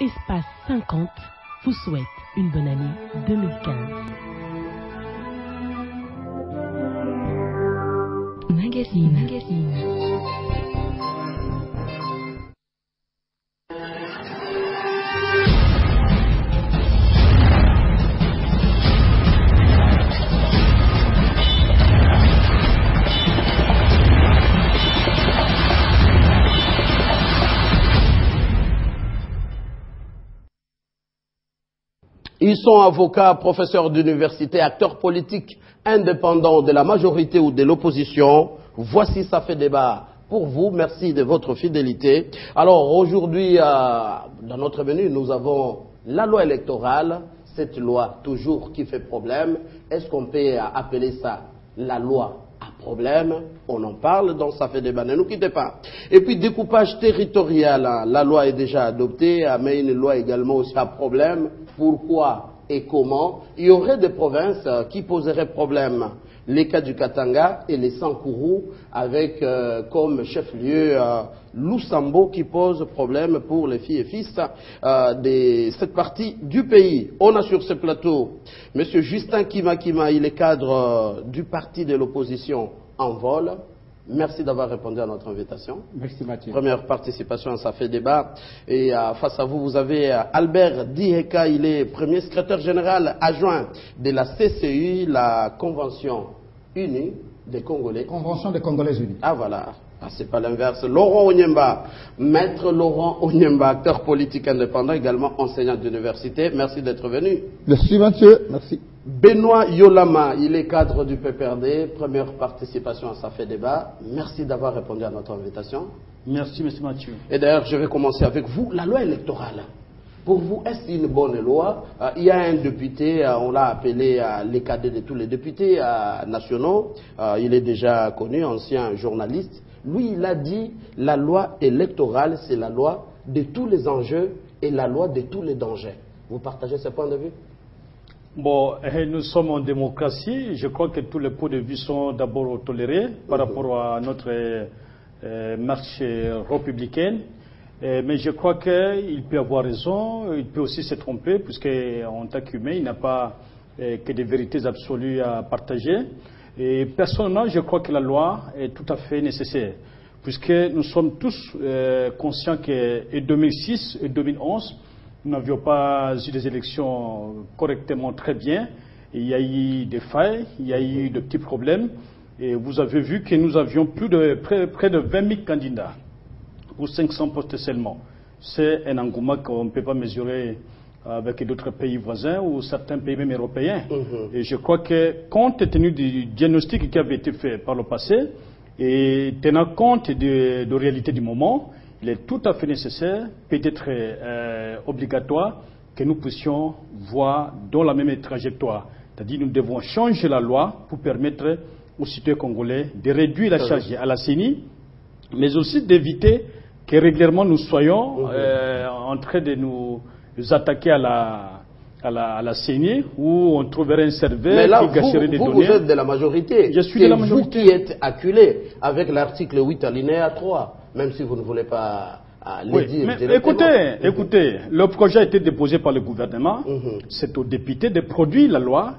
Espace 50 vous souhaite une bonne année 2015. Magazine. Ils sont avocats, professeurs d'université, acteurs politiques indépendants de la majorité ou de l'opposition. Voici, ça fait débat pour vous. Merci de votre fidélité. Alors aujourd'hui, dans notre menu, nous avons la loi électorale. Cette loi toujours qui fait problème. Est-ce qu'on peut appeler ça la loi à problème? On en parle dans ça fait débat. Ne nous quittez pas. Et puis découpage territorial. La loi est déjà adoptée, mais une loi également aussi à problème. Pourquoi et comment? Il y aurait des provinces qui poseraient problème. Les cas du Katanga et les Sankourou avec comme chef-lieu Lusambo qui pose problème pour les filles et fils de cette partie du pays. On a sur ce plateau M. Justin Kimakima, il est cadre du parti de l'opposition en vol. Merci d'avoir répondu à notre invitation. Merci Mathieu. Première participation à ça fait débat. Et face à vous, vous avez Albert Diheka, il est premier secrétaire général adjoint de la CCU, la Convention Unie des Congolais. Convention des Congolais Unis. Ah voilà, c'est pas l'inverse. Laurent Onyemba, maître Laurent Onyemba, acteur politique indépendant, également enseignant d'université. Merci d'être venu. Merci Mathieu, merci. Benoît Yolama, il est cadre du PPRD, première participation à ça fait débat. Merci d'avoir répondu à notre invitation. Merci, M. Mathieu. Et d'ailleurs, je vais commencer avec vous. La loi électorale, pour vous, est-ce une bonne loi? Il y a un député, on l'a appelé les cadets de tous les députés nationaux. Il est déjà connu, ancien journaliste. Lui, il a dit la loi électorale, c'est la loi de tous les enjeux et la loi de tous les dangers. Vous partagez ce point de vue? Bon, nous sommes en démocratie. Je crois que tous les points de vue sont d'abord tolérés par rapport à notre marche républicaine. Mais je crois qu'il peut avoir raison, il peut aussi se tromper, puisqu'en tant qu'humain, il n'a pas que des vérités absolues à partager. Et personnellement, je crois que la loi est tout à fait nécessaire, puisque nous sommes tous conscients qu'en 2006 et 2011, nous n'avions pas eu des élections correctement très bien. Il y a eu des failles, il y a eu de petits problèmes. Et vous avez vu que nous avions près de 20 000 candidats pour 500 postes seulement. C'est un engouement qu'on ne peut pas mesurer avec d'autres pays voisins ou certains pays même européens. Et je crois que compte tenu du diagnostic qui avait été fait par le passé et tenant compte de réalité du moment, il est tout à fait nécessaire, peut-être obligatoire, que nous puissions voir dans la même trajectoire. C'est-à-dire que nous devons changer la loi pour permettre aux citoyens congolais de réduire la charge à la CENI, mais aussi d'éviter que régulièrement nous soyons en train de nous attaquer à la CENI, où on trouverait un serveur qui gâcherait des données. Vous êtes de la majorité. Je suis de la majorité. C'est vous qui êtes acculé avec l'article 8 alinéa 3. Même si vous ne voulez pas le dire directement. Écoutez, le projet a été déposé par le gouvernement. C'est aux députés de produire la loi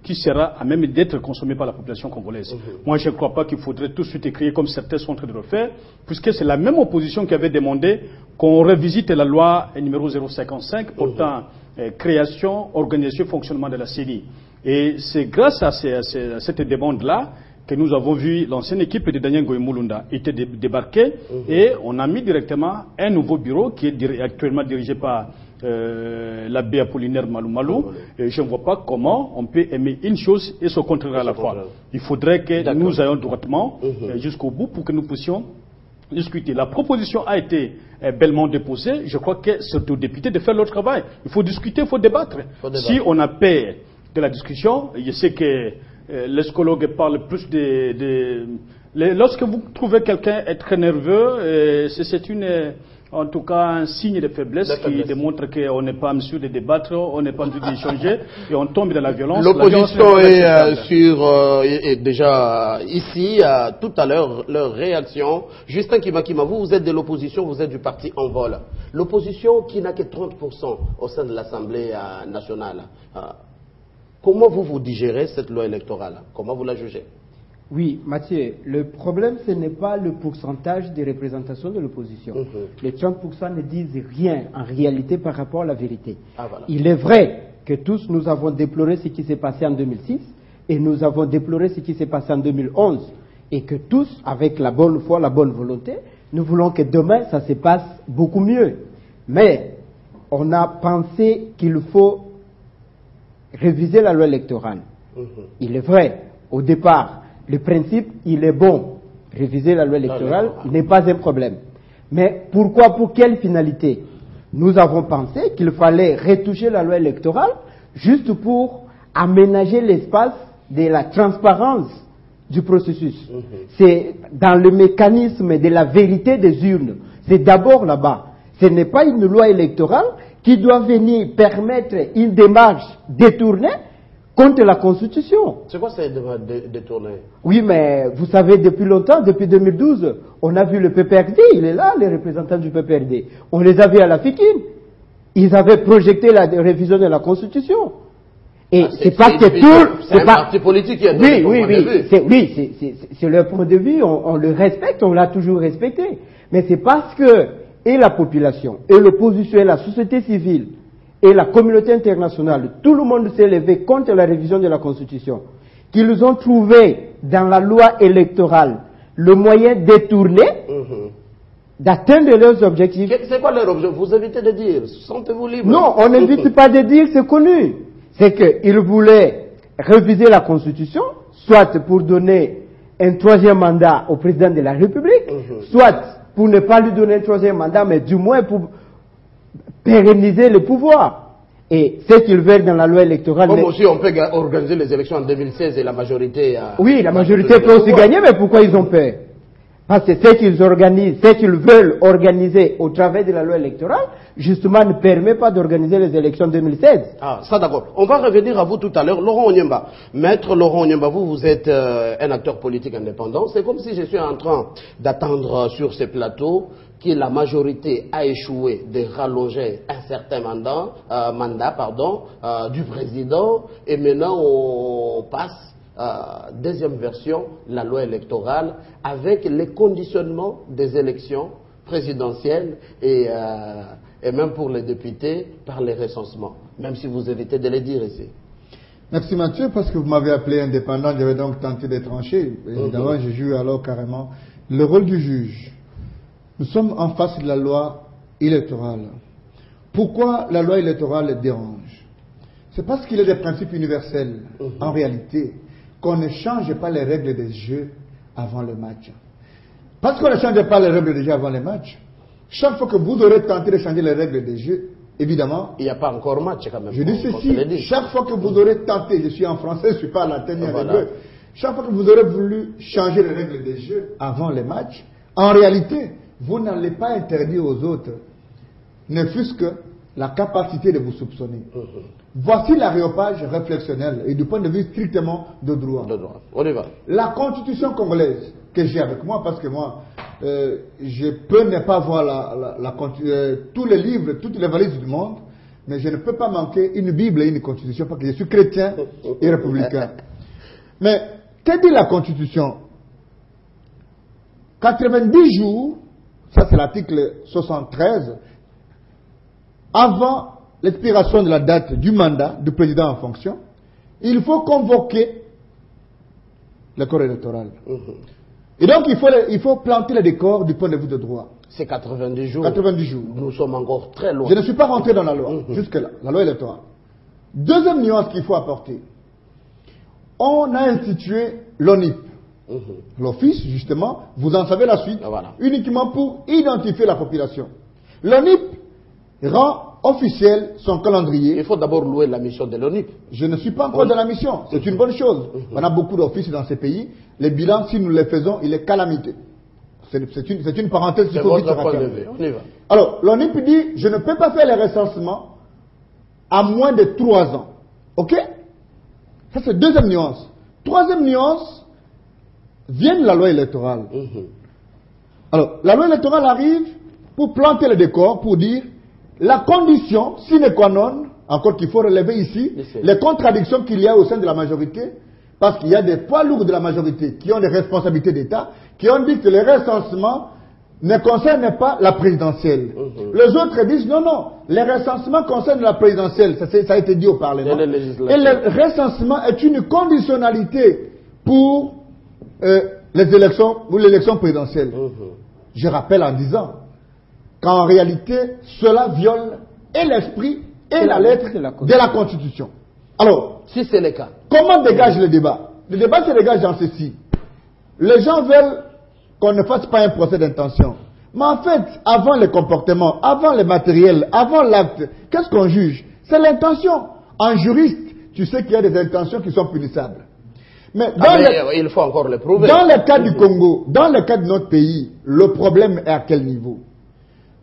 qui sera à même d'être consommée par la population congolaise. Moi, je ne crois pas qu'il faudrait tout de suite écrire comme certains sont en train de le faire, puisque c'est la même opposition qui avait demandé qu'on revisite la loi numéro 055 portant création, organisation et fonctionnement de la CENI. Et c'est grâce à cette demande-là que nous avons vu l'ancienne équipe de Daniel Ngoïmoulunda était débarquée et on a mis directement un nouveau bureau qui est actuellement dirigé par l'abbé Apollinaire Malou. Et je ne vois pas comment on peut aimer une chose et son contraire à la fois. Il faudrait que nous ayons droitement jusqu'au bout pour que nous puissions discuter. La proposition a été bellement déposée. Je crois que c'est aux députés de faire leur travail. Il faut discuter, il faut débattre. Si on a peur de la discussion, je sais que les psychologues parlent plus lorsque vous trouvez quelqu'un être très nerveux, c'est une en tout cas un signe de faiblesse qui démontre qu'on n'est pas en mesure de débattre, on n'est pas en mesure d'échanger et on tombe dans la violence. L'opposition est déjà ici. Tout à l'heure, leur réaction. Justin Kimakima, vous êtes de l'opposition, vous êtes du parti En Vol. L'opposition qui n'a que 30% au sein de l'Assemblée nationale. Comment vous digérez cette loi électorale? Comment vous la jugez? Oui, Mathieu, le problème, ce n'est pas le pourcentage de représentation de l'opposition. Les 30% ne disent rien en réalité par rapport à la vérité. Voilà. Il est vrai que tous nous avons déploré ce qui s'est passé en 2006 et nous avons déploré ce qui s'est passé en 2011 et que tous, avec la bonne foi, la bonne volonté, nous voulons que demain, ça se passe beaucoup mieux. Mais on a pensé qu'il faut réviser la loi électorale. Il est vrai, au départ, le principe, il est bon. Réviser la loi électorale n'est pas un problème. Mais pourquoi, pour quelle finalité? Nous avons pensé qu'il fallait retoucher la loi électorale juste pour aménager l'espace de la transparence du processus. C'est dans le mécanisme de la vérité des urnes. C'est d'abord là-bas. Ce n'est pas une loi électorale qui doit venir permettre une démarche détournée contre la Constitution. C'est quoi ça, détourné? Oui, mais vous savez, depuis longtemps, depuis 2012, on a vu le PPRD, il est là, les représentants du PPRD. On les a vus à la FICIN. Ils avaient projeté la révision de la Constitution. Et c'est pas que tout... C'est un parti politique qui a donné c'est leur point de vue, on le respecte, on l'a toujours respecté. Mais c'est parce que, et la population, et l'opposition, et la société civile, et la communauté internationale, tout le monde s'est levé contre la révision de la Constitution, qu'ils ont trouvé dans la loi électorale le moyen détourné d'atteindre leurs objectifs. C'est quoi leur objectif? Vous évitez de dire, sentez-vous libre. Non, on n'évite pas de dire, c'est connu. C'est qu'ils voulaient réviser la Constitution, soit pour donner un troisième mandat au président de la République, soit pour ne pas lui donner un troisième mandat, mais du moins pour pérenniser le pouvoir. Et ce qu'ils veulent dans la loi électorale... Comme aussi on peut organiser les élections en 2016 et la majorité... oui, la majorité peut aussi gagner, mais pourquoi ils ont peur? Parce que ce qu'ils organisent, ce qu'ils veulent organiser au travers de la loi électorale, justement ne permet pas d'organiser les élections 2016. Ah, ça d'accord. On va revenir à vous tout à l'heure. Laurent Onyemba. Maître Laurent Onyemba, vous êtes un acteur politique indépendant. C'est comme si je suis en train d'attendre sur ces plateaux que la majorité a échoué de rallonger un certain mandat du président. Et maintenant, on passe... deuxième version, la loi électorale, avec les conditionnements des élections présidentielles et même pour les députés par les recensements, même si vous évitez de les dire ici. Merci Mathieu, parce que vous m'avez appelé indépendant, j'avais donc tenté de trancher. Évidemment, je joue alors carrément le rôle du juge. Nous sommes en face de la loi électorale. Pourquoi la loi électorale dérange? C'est parce qu'il y a des principes universels, en réalité, qu'on ne change pas les règles des jeux avant le match. Parce qu'on ne change pas les règles des jeux avant le match, chaque fois que vous aurez tenté de changer les règles des jeux, évidemment... Il n'y a pas encore match quand même. Je dis ceci, chaque fois que vous aurez tenté, je suis en français, je ne suis pas à la dernière règle, chaque fois que vous aurez voulu changer les règles des jeux avant le match, en réalité, vous n'allez pas interdire aux autres, ne fût-ce que la capacité de vous soupçonner. Voici l'aréopage réflexionnel et du point de vue strictement de droit. On y va. La constitution congolaise que j'ai avec moi, parce que moi, je peux ne pas voir tous les livres, toutes les valises du monde, mais je ne peux pas manquer une Bible et une constitution parce que je suis chrétien et républicain. Mais, que dit la constitution? 90 jours, ça c'est l'article 73, avant l'expiration de la date du mandat du président en fonction, il faut convoquer le corps électoral. Et donc, il faut planter le décor du point de vue de droit. C'est 90 jours. 90 jours. Nous sommes encore très loin. Je ne suis pas rentré dans la loi, jusque-là, la loi électorale. Deuxième nuance qu'il faut apporter. On a institué l'ONIP. L'office, justement, vous en savez la suite, uniquement pour identifier la population. L'ONIP rend officiel son calendrier. Il faut d'abord louer la mission de l'ONIP. Je ne suis pas encore dans la mission. C'est une bonne chose. On a beaucoup d'offices dans ces pays. Les bilans, si nous les faisons, il est calamiteux. C'est une parenthèse qu'il faut vite refermer. On y va. Alors, l'ONIP dit, je ne peux pas faire les recensements à moins de 3 ans. Ok? Ça, c'est deuxième nuance. Troisième nuance, vient de la loi électorale. Alors, la loi électorale arrive pour planter le décor, pour dire, la condition sine qua non, encore qu'il faut relever ici, les contradictions qu'il y a au sein de la majorité, parce qu'il y a des poids lourds de la majorité qui ont des responsabilités d'État, qui ont dit que les recensements ne concernent pas la présidentielle. Les autres disent non, non, les recensements concernent la présidentielle, ça a été dit au Parlement. Et le recensement est une conditionnalité pour les élections, ou l'élection présidentielle. Je rappelle en disant qu'en réalité, cela viole et l'esprit et la lettre de la Constitution. Alors, si c'est le cas, comment dégage le débat? Le débat se dégage dans ceci. Les gens veulent qu'on ne fasse pas un procès d'intention. Mais en fait, avant le comportement, avant le matériel, avant l'acte, qu'est-ce qu'on juge? C'est l'intention. En juriste, tu sais qu'il y a des intentions qui sont punissables. Mais, il faut encore le prouver. Dans le cas du Congo, dans le cas de notre pays, le problème est à quel niveau?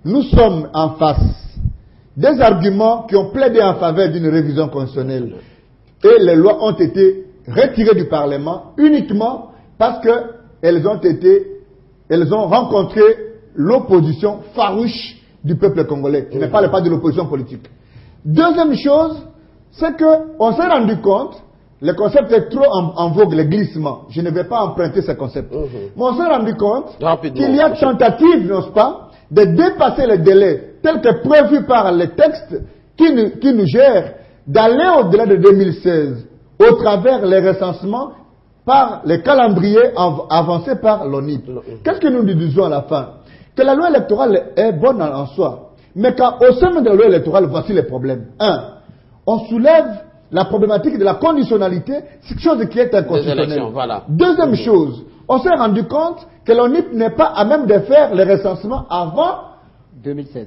Nous sommes en face des arguments qui ont plaidé en faveur d'une révision constitutionnelle. Et les lois ont été retirées du Parlement uniquement parce qu'elles ont rencontré l'opposition farouche du peuple congolais. Je ne parle pas de l'opposition politique. Deuxième chose, c'est qu'on s'est rendu compte, le concept est trop en vogue, le glissement. Je ne vais pas emprunter ce concept. Mais on s'est rendu compte qu'il y a tentative, n'est-ce pas, de dépasser les délais tels que prévus par les textes qui nous gèrent, d'aller au-delà de 2016 au travers les recensements par les calendriers avancés par l'ONIP. Qu'est-ce que nous disons à la fin? Que la loi électorale est bonne en soi, mais qu'au sein de la loi électorale, voici les problèmes. 1. On soulève la problématique de la conditionnalité, c'est quelque chose qui est inconstitutionnel. Voilà. Deuxième chose, on s'est rendu compte que l'ONIP n'est pas à même de faire les recensements avant 2016.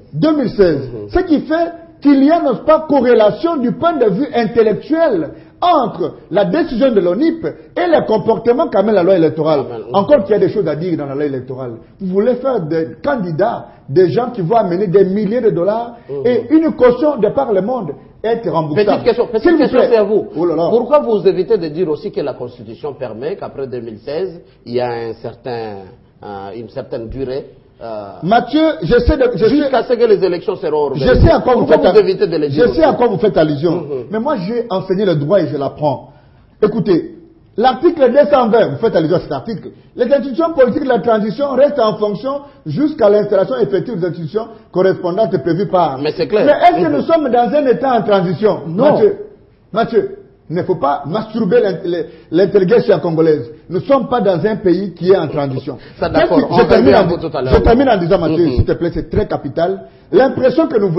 Ce qui fait qu'il y a, n'est-ce pas, corrélation du point de vue intellectuel entre la décision de l'ONIP et le comportement qu'amène la loi électorale. Encore qu'il y a des choses à dire dans la loi électorale. Vous voulez faire des candidats, des gens qui vont amener des milliers de dollars et une caution de par le monde être remboursable. Petite question c'est à vous. Oh là là. Pourquoi vous évitez de dire aussi que la Constitution permet qu'après 2016, il y a une certaine durée Mathieu, jusqu'à ce que les élections seront organisées. Je sais à quoi vous faites allusion. Mm-hmm. Mais moi, j'ai enseigné le droit et je l'apprends. Écoutez, l'article 220, vous faites allusion à cet article. Les institutions politiques de la transition restent en fonction jusqu'à l'installation effective des institutions correspondantes prévues par... Mais c'est clair. Mais est-ce que nous sommes dans un état en transition? Non. Mathieu, il ne faut pas masturber l'intelligence congolaise. Nous ne sommes pas dans un pays qui est en transition. Je termine en disant, Mathieu, s'il te plaît, c'est très capital. L'impression que nous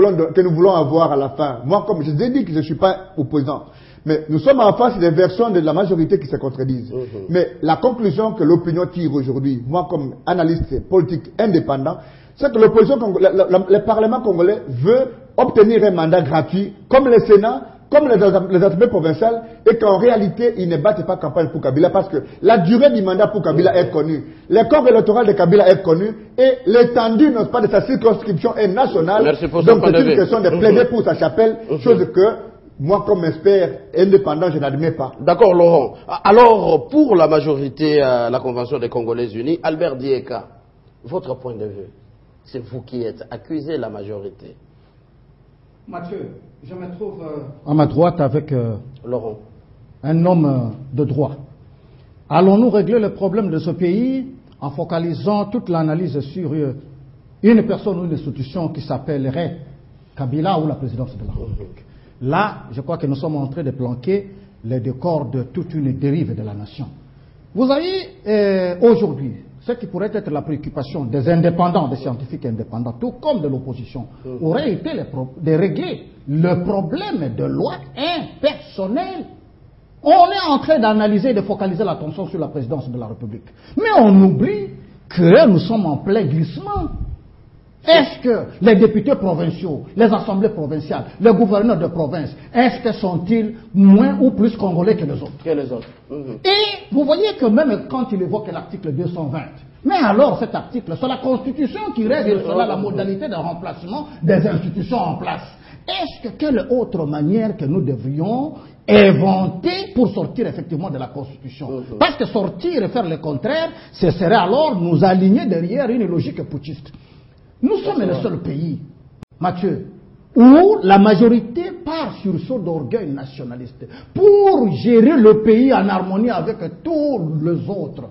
voulons avoir à la fin, moi, comme je vous ai dit que je ne suis pas opposant, mais nous sommes en face des versions de la majorité qui se contredisent. Mais la conclusion que l'opinion tire aujourd'hui, moi, comme analyste politique indépendant, c'est que l'opposition, le Parlement congolais veut obtenir un mandat gratuit, comme le Sénat, comme les assemblées provinciales, et qu'en réalité, ils ne battent pas campagne pour Kabila parce que la durée du mandat pour Kabila est connue. Le corps électoral de Kabila est connu et l'étendue, n'est-ce pas, de sa circonscription est nationale. Donc c'est une question de plaider pour sa chapelle, chose que moi, comme expert indépendant, je n'admets pas. D'accord, Laurent. Alors, pour la majorité, la Convention des Congolais Unis, Albert Dieka, votre point de vue, c'est vous qui êtes accusé la majorité. Mathieu, je me trouve à ma droite avec Laurent, un homme de droit. Allons-nous régler le problème de ce pays en focalisant toute l'analyse sur une personne ou une institution qui s'appellerait Kabila ou la présidence de la République? Là, je crois que nous sommes en train de planquer les décors de toute une dérive de la nation. Vous avez aujourd'hui ce qui pourrait être la préoccupation des indépendants, des scientifiques indépendants, tout comme de l'opposition, aurait été de régler le problème de loi impersonnelle. On est en train d'analyser et de focaliser l'attention sur la présidence de la République. Mais on oublie que nous sommes en plein glissement. Est-ce que les députés provinciaux, les assemblées provinciales, les gouverneurs de province, est-ce que sont-ils moins ou plus congolais que les autres? Que les autres. Et vous voyez que même quand il évoque l'article 220, mais alors cet article, c'est la Constitution qui règle cela, la modalité de remplacement des institutions en place. Est-ce que quelle autre manière que nous devrions inventer pour sortir effectivement de la Constitution? Parce que sortir et faire le contraire, ce serait alors nous aligner derrière une logique putschiste. Nous sommes le seul pays, Mathieu, où la majorité part sur saut d'orgueil nationaliste pour gérer le pays en harmonie avec tous les autres.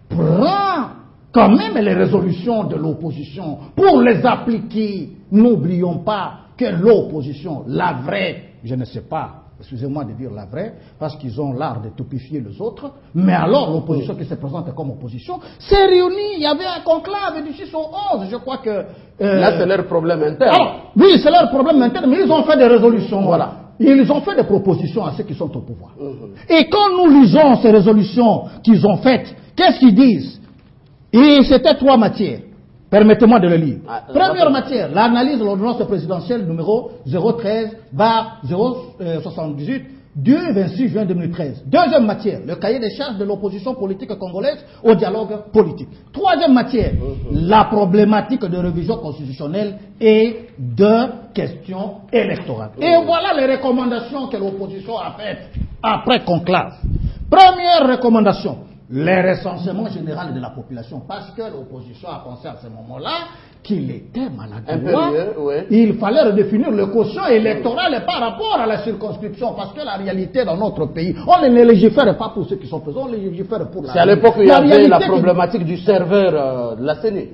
Prend quand même les résolutions de l'opposition pour les appliquer. N'oublions pas que l'opposition, la vraie, je ne sais pas, excusez-moi de dire la vraie, parce qu'ils ont l'art de tupifier les autres, mais alors l'opposition qui se présente comme opposition s'est réunie, il y avait un conclave du 6 au 11, je crois que... Là, c'est leur problème interne. Alors, oui, c'est leur problème interne, mais ils ont fait des résolutions, voilà. Ils ont fait des propositions à ceux qui sont au pouvoir. Et quand nous lisons ces résolutions qu'ils ont faites, qu'est-ce qu'ils disent? Et c'était 3 matières. Permettez-moi de le lire. Première matière, l'analyse de l'ordonnance présidentielle numéro 013/078 du 26 juin 2013. Deuxième matière, le cahier des charges de l'opposition politique congolaise au dialogue politique. Troisième matière, la problématique de révision constitutionnelle et de questions électorales. Et voilà les recommandations que l'opposition a faites après conclave. Première recommandation, les recensements généraux de la population, parce que l'opposition a pensé à ce moment-là qu'il était maladroit. Il fallait redéfinir le quotient électoral par rapport à la circonscription, parce que la réalité dans notre pays, on ne légifère pas pour ceux qui sont présents, on légifère pour la... C'est à l'époque où il y avait la problématique du serveur de la CENI.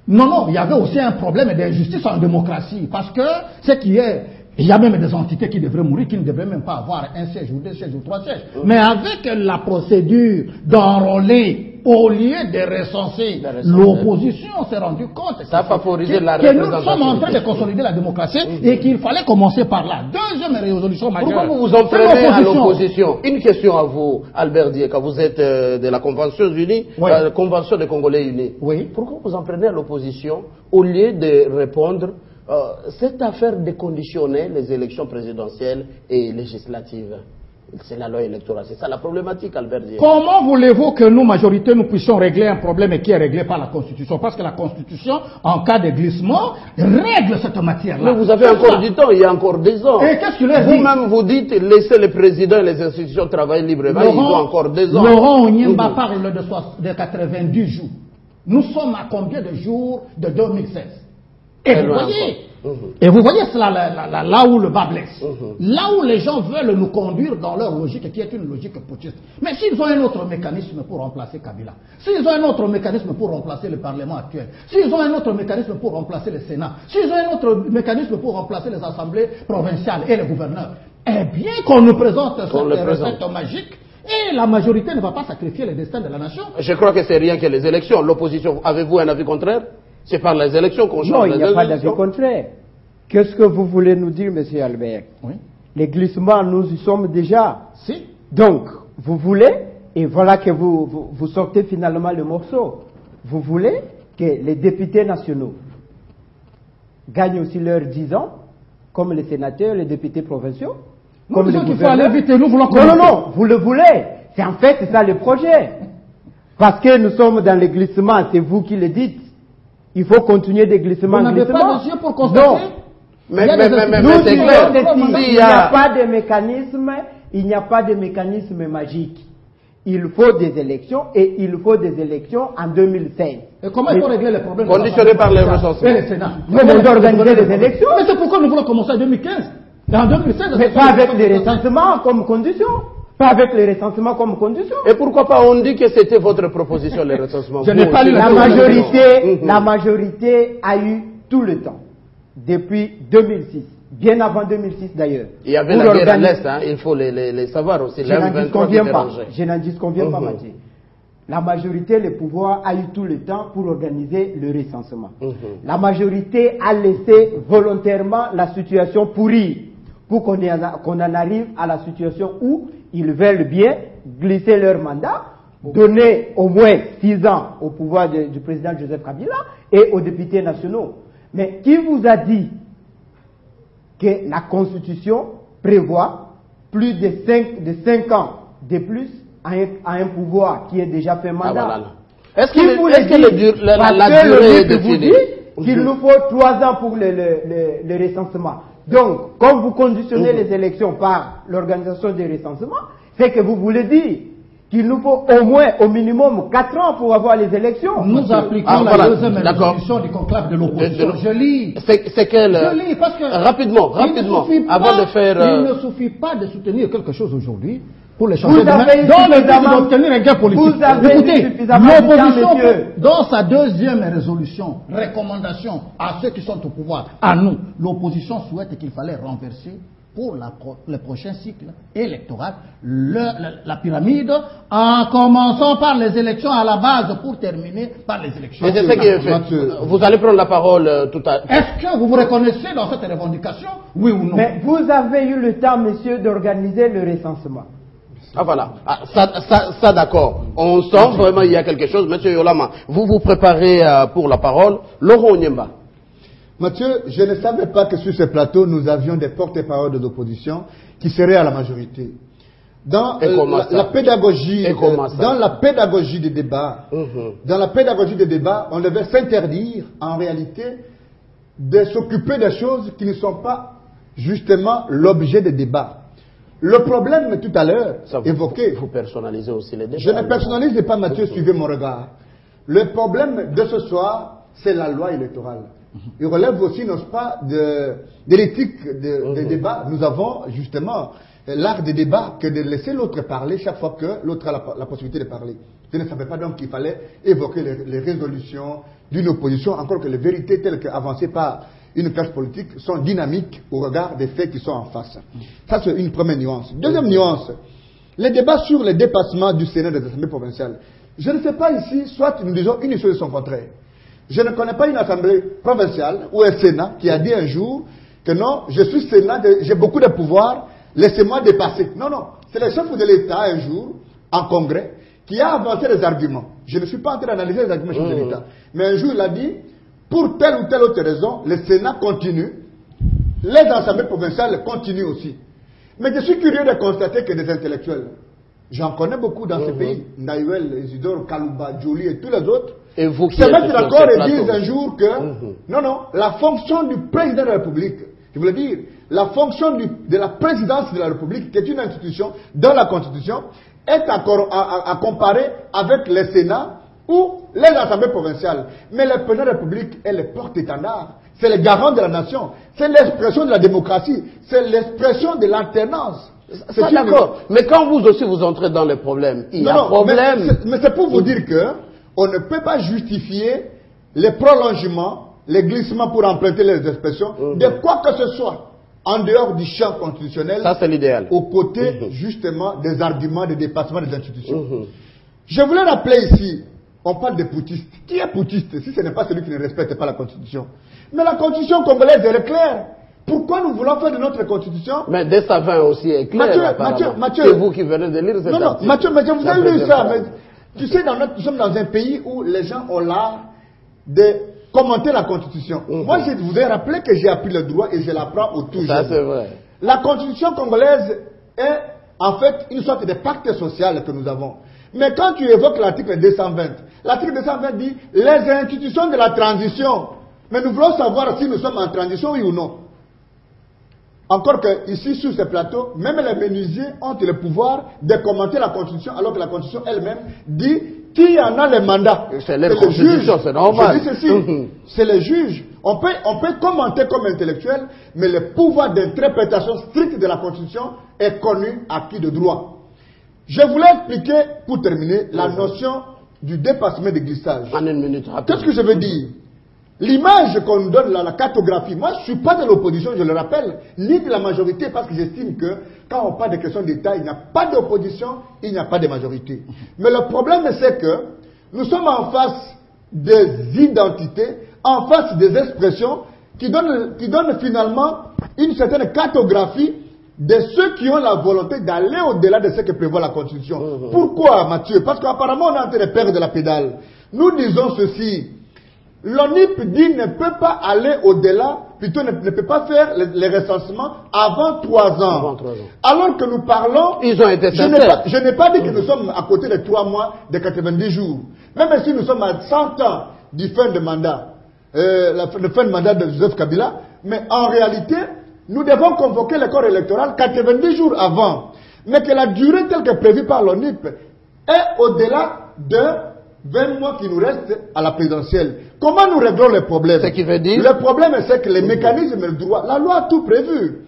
Non, il y avait aussi un problème d'injustice en démocratie, parce que ce qui est... Il y a même des entités qui devraient mourir, qui ne devraient même pas avoir un siège ou 2 sièges ou 3 sièges. Mais avec la procédure d'enrôler, au lieu de recenser, l'opposition s'est rendu compte ça a favorisé la que nous sommes en train de consolider la démocratie et qu'il fallait commencer par là. Deuxième résolution majeure. Pourquoi vous vous entraînez à l'opposition? Une question à vous, Albert Dieka, vous êtes de la Convention unie, la Convention des Congolais unis. Oui. Pourquoi vous en prenez à l'opposition au lieu de répondre cette affaire de conditionner les élections présidentielles et législatives? C'est la loi électorale, c'est ça la problématique, Albert Dieka. Comment voulez-vous que nous, majorité, nous puissions régler un problème qui est réglé par la Constitution? Parce que la Constitution, en cas de glissement, règle cette matière-là. Mais vous avez encore du temps, il y a encore des ans. Et qu'est-ce qu'il a dit? Vous-même, vous dites, laissez les présidents et les institutions travailler librement, ils ont encore 2 ans. Laurent Onyemba parle de 90 jours. Nous sommes à combien de jours de 2016? Et vous voyez cela là où le bas blesse. Là où les gens veulent nous conduire dans leur logique, qui est une logique putschiste. Mais s'ils ont un autre mécanisme pour remplacer Kabila, s'ils ont un autre mécanisme pour remplacer le Parlement actuel, s'ils ont un autre mécanisme pour remplacer le Sénat, s'ils ont un autre mécanisme pour remplacer les assemblées provinciales et les gouverneurs, eh bien qu'on nous présente cette recette magique, et la majorité ne va pas sacrifier le destin de la nation. Je crois que c'est rien que les élections. L'opposition, avez-vous un avis contraire? C'est par les élections qu'on change. Non, il n'y a pas d'avis contraire. Qu'est-ce que vous voulez nous dire, M. Albert? Oui. Les glissements, nous y sommes déjà. Si. Donc, vous voulez, et voilà que vous sortez finalement le morceau, vous voulez que les députés nationaux gagnent aussi leurs 10 ans, comme les sénateurs, les députés provinciaux, comme les gouverneurs. Non, vous le voulez. C'est en fait, c'est ça le projet. Parce que nous sommes dans les glissements, c'est vous qui le dites. Il faut continuer des glissements. Vous n'avez pas de yeux pour constater? Non. Mais c'est clair. Il n'y a pas de mécanisme, il n'y a pas de mécanisme magique. Il faut des élections et il faut des élections en 2016. Et comment il faut régler les problèmes? Conditionnés par les recensements. Et le Sénat. Comment organiser les élections? Mais c'est pourquoi nous voulons commencer en 2015. Et en 2016, mais pas avec les recensements comme condition. Pas avec les recensements comme condition. Et pourquoi pas on dit que c'était votre proposition, les recensements? Je n'ai pas lu la majorité a eu tout le temps. Depuis 2006. Bien avant 2006 d'ailleurs. Il y avait la guerre à l'Est, hein, il faut les savoir aussi. Je n'en disconviens pas, Mathieu. La majorité, le pouvoir, a eu tout le temps pour organiser le recensement. La majorité a laissé volontairement la situation pourrir pour qu'on en arrive à la situation où ils veulent bien glisser leur mandat donner au moins 6 ans au pouvoir du président Joseph Kabila et aux députés nationaux. Mais qui vous a dit que la Constitution prévoit plus de 5 ans de plus à un pouvoir qui est déjà fait mandat? Voilà. Est-ce que la durée est définie? Qu'il nous faut 3 ans pour le recensement. Donc, comme vous conditionnez les élections par l'organisation des recensements, c'est que vous voulez dire qu'il nous faut au moins, au minimum, 4 ans pour avoir les élections. Nous appliquons la deuxième résolution du conclave de l'opposition. Je lis. C'est quelle? Je lis parce que rapidement, avant de faire. Il ne suffit pas de soutenir quelque chose aujourd'hui pour les changer demain. Dans le but d'obtenir un gain politique. Écoutez, l'opposition, dans sa deuxième résolution, recommandation à ceux qui sont au pouvoir, à nous, l'opposition souhaite qu'il fallait renverser pour le prochain cycle électoral la pyramide, en commençant par les élections à la base pour terminer par les élections. Et c'est ce qui est fait. Vous allez prendre la parole tout à l'heure. Est-ce que vous vous reconnaissez dans cette revendication, oui ou non? Mais vous avez eu le temps, monsieur, d'organiser le recensement. Ah voilà, ça d'accord. On sent vraiment il y a quelque chose. Monsieur Yolama, vous vous préparez pour la parole. Laurent Onyemba. Mathieu, je ne savais pas que sur ce plateau, nous avions des porte-paroles de l'opposition qui seraient à la majorité. Dans la pédagogie, des débats, on devait s'interdire, en réalité, de s'occuper des choses qui ne sont pas justement l'objet des débats. Le problème, tout à l'heure, évoqué... Vous personnalisez aussi les débats. Je ne personnalise pas, Mathieu, suivez mon regard. Le problème de ce soir, c'est la loi électorale. Il relève aussi, n'est-ce pas, de l'éthique des débats. Nous avons justement l'art des débats que de laisser l'autre parler chaque fois que l'autre a la possibilité de parler. Je ne savais pas donc qu'il fallait évoquer les résolutions d'une opposition, encore que les vérités telles qu'avancées par une classe politique sont dynamiques au regard des faits qui sont en face. Ça, c'est une première nuance. Deuxième nuance, les débats sur les dépassements du Sénat des assemblées provinciales. Je ne sais pas ici, soit nous disons une chose et son contraire. Je ne connais pas une assemblée provinciale ou un Sénat qui a dit un jour que non, je suis Sénat, j'ai beaucoup de pouvoir, laissez-moi dépasser. Non, non. C'est le chef de l'État un jour, en congrès, qui a avancé des arguments. Je ne suis pas en train d'analyser les arguments du chef de l'État. Mais un jour, il a dit, pour telle ou telle autre raison, le Sénat continue, les assemblées provinciales continuent aussi. Mais je suis curieux de constater que des intellectuels, j'en connais beaucoup dans ce pays, Nahuel, Isidore, Kalouba, Joly et tous les autres, et vous se mettent d'accord et disent un jour que, non, non, la fonction du président de la République, je voulais dire, la fonction de la présidence de la République, qui est une institution dans la Constitution, est à comparer avec le Sénat ou les assemblées provinciales. Mais le président de la République est le porte-étendard, c'est le garant de la nation, c'est l'expression de la démocratie, c'est l'expression de l'alternance. C'est d'accord. Mais quand vous aussi vous entrez dans les problèmes, il y a problème. Mais c'est pour vous dire que on ne peut pas justifier les prolongements, les glissements pour emprunter les expressions de quoi que ce soit en dehors du champ constitutionnel. Ça, c'est l'idéal. Aux côtés, justement, des arguments de dépassement des institutions. Je voulais rappeler ici, on parle des poutistes. Qui est poutiste si ce n'est pas celui qui ne respecte pas la Constitution? Mais la Constitution congolaise, elle est claire. Pourquoi nous voulons faire de notre Constitution? Mais dès sa fin aussi est clair. Mathieu, c'est vous qui venez de lire cet article. Mathieu, vous avez lu ça. Mais, tu sais, nous sommes dans un pays où les gens ont l'art de commenter la Constitution. Moi, je vous ai rappelé que j'ai appris le droit et je l'apprends au tout. Ça, c'est vrai. La Constitution congolaise est en fait une sorte de pacte social que nous avons. Mais quand tu évoques l'article 220, l'article 220 dit les institutions de la transition. Mais nous voulons savoir si nous sommes en transition, oui ou non. Encore que ici, sur ce plateau, même les menuisiers ont le pouvoir de commenter la Constitution, alors que la Constitution elle-même dit qui en a le mandat. C'est le juge, c'est normal. Je dis ceci, c'est le juge. On peut commenter comme intellectuel, mais le pouvoir d'interprétation stricte de la Constitution est connu acquis de droit. Je voulais expliquer, pour terminer, la notion du dépassement de glissage. En une minute, qu'est-ce que je veux dire? L'image qu'on nous donne là, la cartographie, moi je ne suis pas de l'opposition, je le rappelle, ni de la majorité, parce que j'estime que quand on parle de questions d'État, il n'y a pas d'opposition, il n'y a pas de majorité. Mais le problème c'est que nous sommes en face des identités, en face des expressions qui donnent finalement une certaine cartographie de ceux qui ont la volonté d'aller au-delà de ce que prévoit la Constitution. Pourquoi, Mathieu? Parce qu'apparemment, on est en train de perdre la pédale. Nous disons ceci. L'ONIP dit ne peut pas aller au-delà, plutôt ne peut pas faire les recensements avant 3 ans. Alors que nous parlons, ils ont été sincères. Je n'ai pas dit que nous sommes à côté de 3 mois, de 90 jours. Même si nous sommes à 100 ans du fin de mandat, la fin de mandat de Joseph Kabila, mais en réalité, nous devons convoquer le corps électoral 90 jours avant. Mais que la durée telle que prévue par l'ONIP est au-delà de 20 mois qui nous restent à la présidentielle. Comment nous réglons les problèmes? Ce qui veut dire... Le problème, c'est que les mécanismes et le droit, la loi a tout prévu.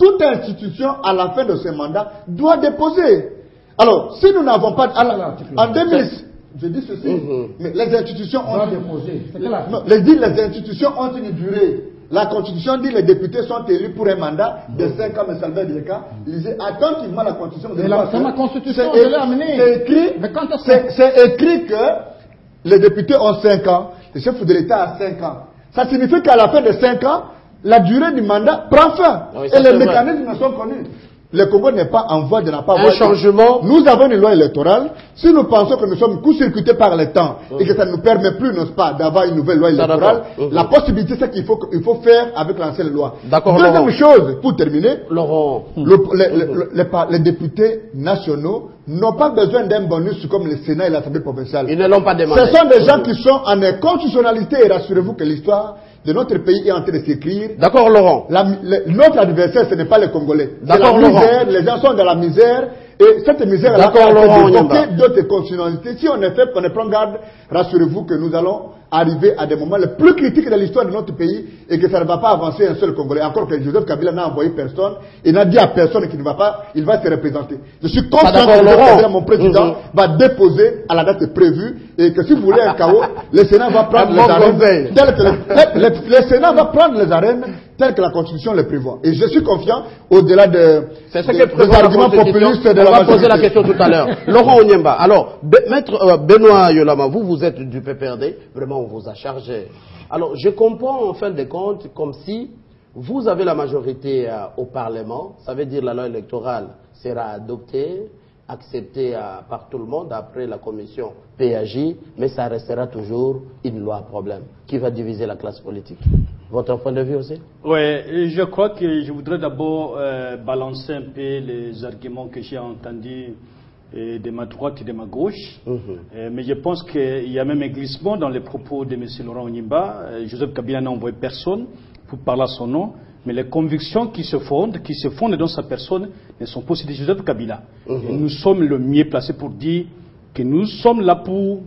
Toute institution, à la fin de ce mandat, doit déposer. Alors, si nous n'avons pas... En 2000, je dis ceci, mais les institutions ont... Les institutions ont une durée. La Constitution dit que les députés sont élus pour un mandat de 5 ans, mais Salvador Dieka lisez attentivement la Constitution. C'est ma Constitution, je l'ai amenée. C'est écrit que les députés ont 5 ans, le chef de l'État a 5 ans. Ça signifie qu'à la fin de 5 ans, la durée du mandat prend fin. Oui, et les mécanismes sont connus. Le Congo n'est pas en voie de n'a pas un changement. Nous avons une loi électorale. Si nous pensons que nous sommes court-circuités par le temps et que ça ne nous permet plus, n'est-ce pas, d'avoir une nouvelle loi électorale, la possibilité, c'est qu'il faut faire avec l'ancienne loi. Deuxième chose, pour terminer, Laurent. Les députés nationaux n'ont pas besoin d'un bonus comme le Sénat et l'Assemblée provinciale. Ils ne l'ont pas demandé. Ce sont des gens qui sont en inconstitutionnalité et rassurez-vous que l'histoire de notre pays est en train de s'écrire. D'accord, Laurent. Notre adversaire, ce n'est pas les Congolais. D'accord, Laurent. Les gens sont dans la misère. Et cette misère-là a évoqué d'autres constitutionnalités. Si on ne prend garde, rassurez-vous que nous allons arriver à des moments les plus critiques de l'histoire de notre pays et que ça ne va pas avancer un seul Congolais. Encore que Joseph Kabila n'a envoyé personne et n'a dit à personne qu'il ne va pas, il va se représenter. Je suis conscient que Joseph Kabila, mon président, va déposer à la date prévue et que si vous voulez un chaos, le Sénat va prendre les arènes le Sénat va prendre les arènes telles que la Constitution le prévoit. Et je suis confiant, au-delà des arguments populistes de la majorité. On va poser la question tout à l'heure. Laurent Onyemba, alors, Maître Benoît Yolama, vous êtes du PPRD, vraiment on vous a chargé. Alors, je comprends en fin de compte comme si vous avez la majorité au Parlement, ça veut dire la loi électorale sera adoptée, acceptée par tout le monde après la commission PAJ, mais ça restera toujours une loi à problème qui va diviser la classe politique. Votre point de vue aussi? Oui, je crois que je voudrais d'abord balancer un peu les arguments que j'ai entendus de ma droite et de ma gauche. Mais je pense qu'il y a même un glissement dans les propos de M. Laurent Onyemba. Joseph Kabila n'a envoyé personne pour parler à son nom, mais les convictions qui se fondent dans sa personne ne sont pas celles de Joseph Kabila. Et nous sommes le mieux placés pour dire que nous sommes là pour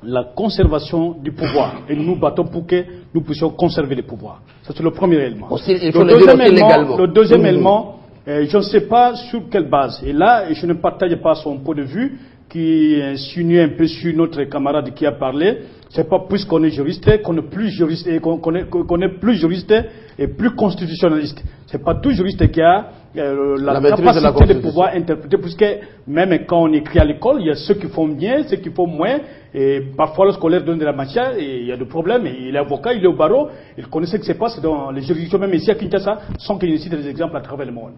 la conservation du pouvoir. Et nous nous battons pour que nous puissions conserver le pouvoir. Ça, c'est le premier élément. Le deuxième élément, je ne sais pas sur quelle base. Et là, je ne partage pas son point de vue qui insinue un peu sur notre camarade qui a parlé. C'est pas puisqu'on est juriste qu'on est plus juriste et qu'on est plus juriste et plus constitutionnaliste. C'est pas tout juriste qui a la capacité de pouvoir interpréter, puisque même quand on écrit à l'école, il y a ceux qui font bien, ceux qui font moins, et parfois le scolaire donne de la matière et il y a des problèmes, et il est avocat, il est au barreau, il connaît ce qui se passe dans les juridictions, même ici à Kinshasa, sans qu'il cite des exemples à travers le monde.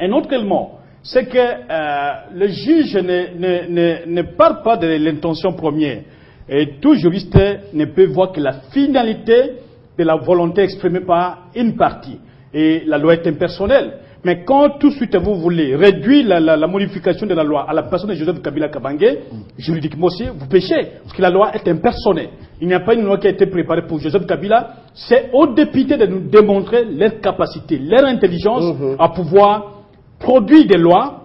Un autre élément, c'est que le juge ne parle pas de l'intention première. Et tout juriste ne peut voir que la finalité de la volonté exprimée par une partie. Et la loi est impersonnelle. Mais quand tout de suite vous voulez réduire la modification de la loi à la personne de Joseph Kabila Kabange, juridiquement aussi, vous péchez. Parce que la loi est impersonnelle. Il n'y a pas une loi qui a été préparée pour Joseph Kabila. C'est aux députés de nous démontrer leur capacité, leur intelligence à pouvoir produire des lois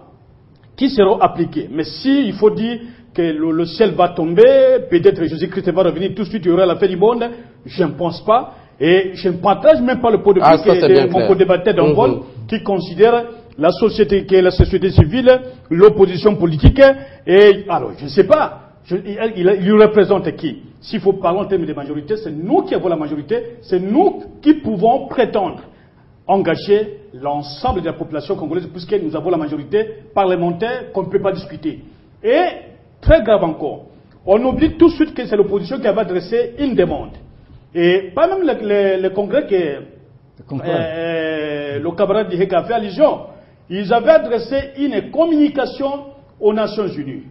qui seront appliquées. Mais si il faut dire que le ciel va tomber, peut-être Jésus-Christ va revenir tout de suite, il y aura la fin du monde, je ne pense pas. Et je ne partage même pas le point de vue de mon co-débatteur d'Anvol, qui considère la société qui est la société civile, l'opposition politique, et alors je ne sais pas, il représente qui? S'il faut parler en termes de majorité, c'est nous qui avons la majorité, c'est nous qui pouvons prétendre engager l'ensemble de la population congolaise, puisque nous avons la majorité parlementaire qu'on ne peut pas discuter. Et, très grave encore, on oublie tout de suite que c'est l'opposition qui avait adressé une demande. Et pas même le congrès le camarade Diheka a fait allusion. Ils avaient adressé une communication aux Nations Unies,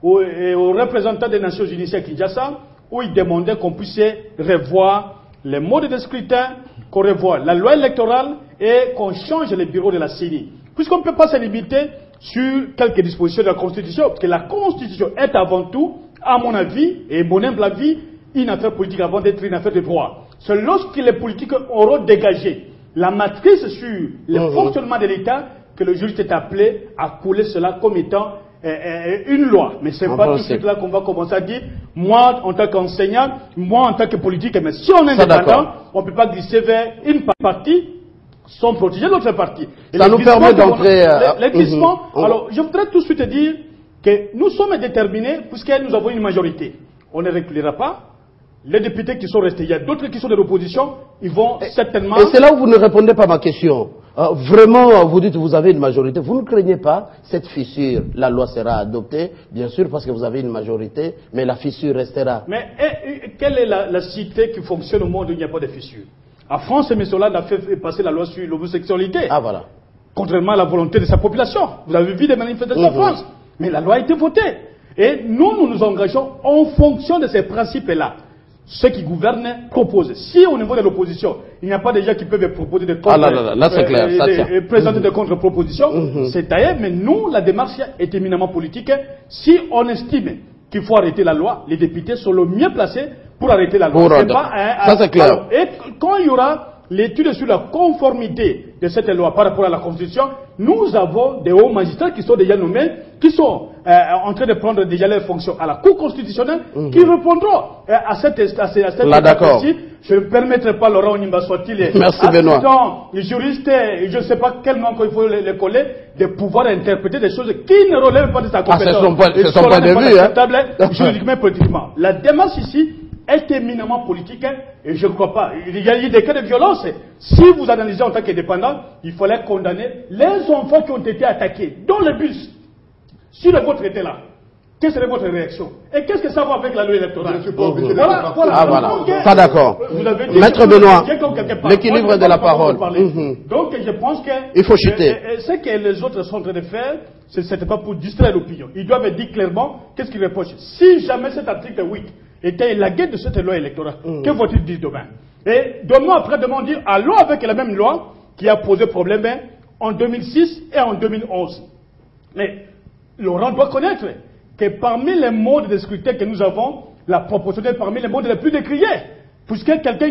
aux représentants des Nations Unies à Kinshasa, où ils demandaient qu'on puisse revoir les modes de scrutin, qu'on revoie la loi électorale et qu'on change les bureaux de la CENI. Puisqu'on ne peut pas se limiter sur quelques dispositions de la Constitution, parce que la Constitution est avant tout, à mon avis, et mon humble avis, une affaire politique avant d'être une affaire de droit. C'est lorsque les politiques auront dégagé la matrice sur le fonctionnement de l'État que le juriste est appelé à couler cela comme étant une loi. Mais ce n'est pas tout de suite là qu'on va commencer à dire, moi en tant qu'enseignant, moi en tant que politique, mais si on est indépendant, on ne peut pas glisser vers une partie sans protéger l'autre partie. Et ça nous permet d'entrer... Les glissements, alors je voudrais tout de suite dire que nous sommes déterminés, puisque nous avons une majorité. On ne reculera pas. Les députés qui sont restés, il y a d'autres qui sont de l'opposition, ils vont certainement... Et c'est là où vous ne répondez pas à ma question. Vraiment, vous dites que vous avez une majorité. Vous ne craignez pas cette fissure? La loi sera adoptée, bien sûr, parce que vous avez une majorité, mais la fissure restera. Mais quelle est la cité qui fonctionne au monde où il n'y a pas de fissure? En France, M. Hollande a fait passer la loi sur l'homosexualité. Ah, voilà. Contrairement à la volonté de sa population. Vous avez vu des manifestations en France. Mais la loi a été votée. Et nous nous engageons en fonction de ces principes-là. Ceux qui gouvernent proposent. Si au niveau de l'opposition, il n'y a pas de gens qui peuvent proposer des contre, là c'est clair, ça tient. Présenter des contre-propositions, c'est taillé, mais nous, la démarche est éminemment politique. Si on estime qu'il faut arrêter la loi, les députés sont le mieux placés pour arrêter la loi. Ça c'est clair. Alors, et quand il y aura l'étude sur la conformité de cette loi par rapport à la Constitution, nous avons des hauts magistrats qui sont déjà nommés, qui sont en train de prendre déjà leurs fonctions à la Cour constitutionnelle, qui répondront à cette là, d'accord. Je ne permettrai pas, Laurent Onimba soit-il, merci Benoît, les juristes, je ne sais pas quel nom il faut les coller, de pouvoir interpréter des choses qui ne relèvent pas de sa compétence. C'est son point de vue, hein. Juridiquement et politiquement. La démarche ici est éminemment politique, et je ne crois pas. Il y a des cas de violence. Si vous analysez en tant qu'indépendant, il fallait condamner les enfants qui ont été attaqués dans le bus. Si le vôtre était là, quelle serait votre réaction? Et qu'est-ce que ça va avec la loi électorale? Je ne suis pas obligé de voilà. Ça d'accord. Maître Benoît, l'équilibre de la parole. Donc je pense que il faut chuter. Ce que les autres sont en train de faire, ce n'était pas pour distraire l'opinion. Ils doivent dire clairement qu'est-ce qu'ils reprochent. Si jamais cet article 8 était la guette de cette loi électorale, que vont-ils dire demain? Et demain après-demain, dire allons avec la même loi qui a posé problème en 2006 et en 2011. Mais Laurent doit connaître que parmi les modes de scrutin que nous avons, la proportionnelle est parmi les modes les plus décriés. Puisque quelqu'un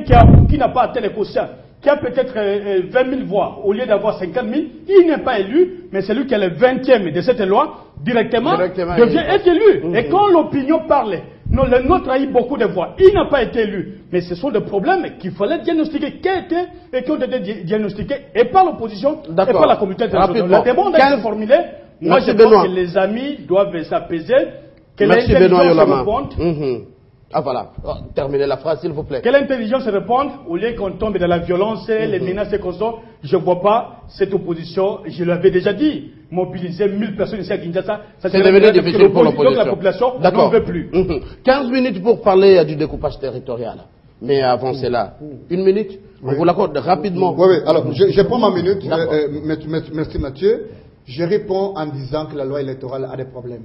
qui n'a pas atteint les quotients, qui a peut-être 20 000 voix, au lieu d'avoir 50 000, il n'est pas élu, mais celui qui est le 20e de cette loi, directement est élu. Et quand l'opinion parle, non, le nôtre a eu beaucoup de voix, il n'a pas été élu. Mais ce sont des problèmes qu'il fallait diagnostiquer, qui ont été diagnostiqués, et par l'opposition, et par la communauté internationale. La demande a été formulée. Moi, je pense que les amis doivent s'apaiser, que l'intelligence réponde. Ah voilà, terminez la phrase s'il vous plaît. Que l'intelligence réponde, au lieu qu'on tombe dans la violence, les menaces et consorts. Je ne vois pas cette opposition, je l'avais déjà dit, mobiliser 1000 personnes ici à Kinshasa, ça c'est devenu difficile pour l'opposition. Donc la population n'en veut plus. 15 minutes pour parler du découpage territorial. Mais avant cela, une minute, on vous l'accorde rapidement. Oui, alors je prends ma minute. Merci Mathieu. Je réponds en disant que la loi électorale a des problèmes.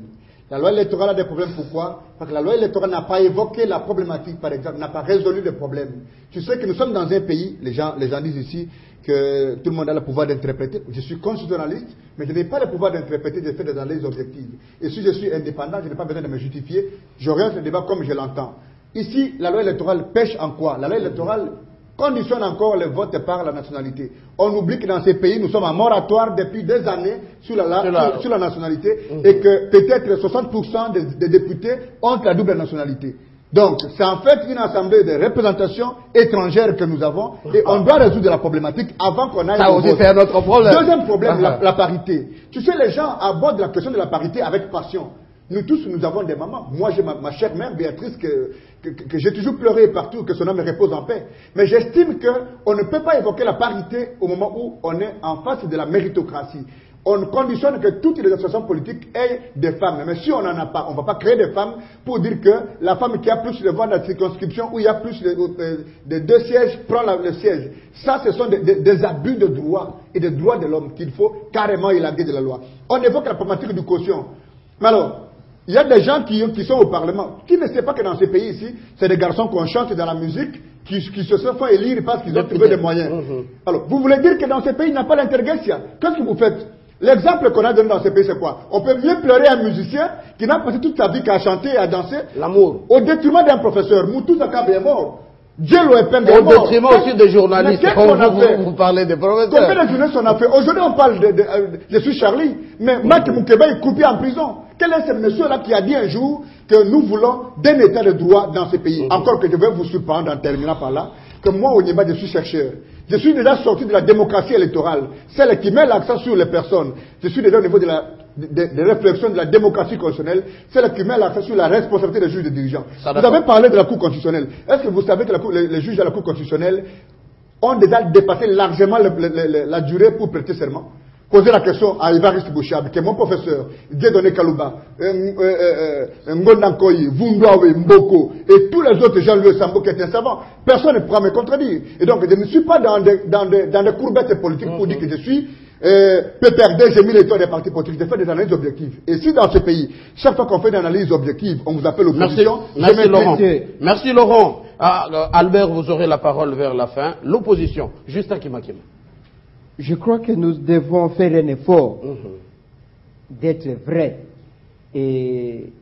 La loi électorale a des problèmes, pourquoi? Parce que la loi électorale n'a pas évoqué la problématique, par exemple, n'a pas résolu les problèmes. Tu sais que nous sommes dans un pays, les gens disent ici que tout le monde a le pouvoir d'interpréter. Je suis constitutionnaliste, mais je n'ai pas le pouvoir d'interpréter, je fais des analyses objectives. Et si je suis indépendant, je n'ai pas besoin de me justifier, j'oriente le débat comme je l'entends. Ici, la loi électorale pêche en quoi? La loi électorale conditionne encore le vote par la nationalité. On oublie que dans ces pays, nous sommes en moratoire depuis des années sur la nationalité et que peut-être 60% des députés ont la double nationalité. Donc, c'est en fait une assemblée de représentations étrangères que nous avons et on doit résoudre la problématique avant qu'on aille au vote. C'est un autre problème. Deuxième problème, la parité. Tu sais, les gens abordent la question de la parité avec passion. Nous tous, nous avons des mamans. Moi, j'ai ma chère mère, Béatrice, que j'ai toujours pleuré partout, que son âme repose en paix. Mais j'estime qu'on ne peut pas évoquer la parité au moment où on est en face de la méritocratie. On conditionne que toutes les associations politiques aient des femmes. Mais si on n'en a pas, on ne va pas créer des femmes pour dire que la femme qui a plus de voix dans la circonscription où il y a plus de 2 sièges prend le siège. Ça, ce sont des abus de droit et des droits de l'homme qu'il faut carrément élaguer de la loi. On évoque la problématique du quotient. Mais alors, il y a des gens qui sont au Parlement, qui ne savent pas que dans ces pays ici, c'est des garçons qu'on chante dans la musique, qui se font élire parce qu'ils ont trouvé des moyens. Alors, vous voulez dire que dans ces pays, il n'y a pas l'intergestia? Qu'est-ce que vous faites? L'exemple qu'on a donné dans ces pays, c'est quoi? On peut mieux pleurer un musicien qui n'a passé toute sa vie qu'à chanter et à danser, l'amour, au détriment d'un professeur. Moutou Sakab est mort. Dieu le peine de mort. Au détriment aussi des journalistes. Vous parlez des professeurs. Combien de journalistes on a fait? Aujourd'hui, on parle de je suis Charlie, mais Maki Moukeba est coupé en prison. Quel est ce monsieur-là qui a dit un jour que nous voulons d'un état de droit dans ces pays? Encore que je vais vous surprendre en terminant par là, que moi, au Niba, je suis chercheur. Je suis déjà sorti de la démocratie électorale, celle qui met l'accent sur les personnes. Je suis déjà au niveau des réflexions de la démocratie constitutionnelle, celle qui met l'accent sur la responsabilité des juges et des dirigeants. Vous avez parlé de la Cour constitutionnelle. Est-ce que vous savez que les juges de la Cour constitutionnelle ont déjà dépassé largement la durée pour prêter serment? Posez la question à Évariste Bouchab, qui est mon professeur, Dieudonné Kalouba, Ngondankoyi, Vundwawe, Mboko, et tous les autres gens, Louis Sambo, qui est un savant. Personne ne pourra me contredire. Et donc, je ne suis pas dans des courbettes politiques pour dire que je suis PPRD, j'ai mis les toits des partis politiques. Je fais des analyses objectives. Et si dans ce pays, chaque fois qu'on fait des analyses objectives, on vous appelle opposition, merci Laurent. Merci Laurent. Albert, vous aurez la parole vers la fin. L'opposition, Justin Kimakima. Je crois que nous devons faire un effort d'être vrais et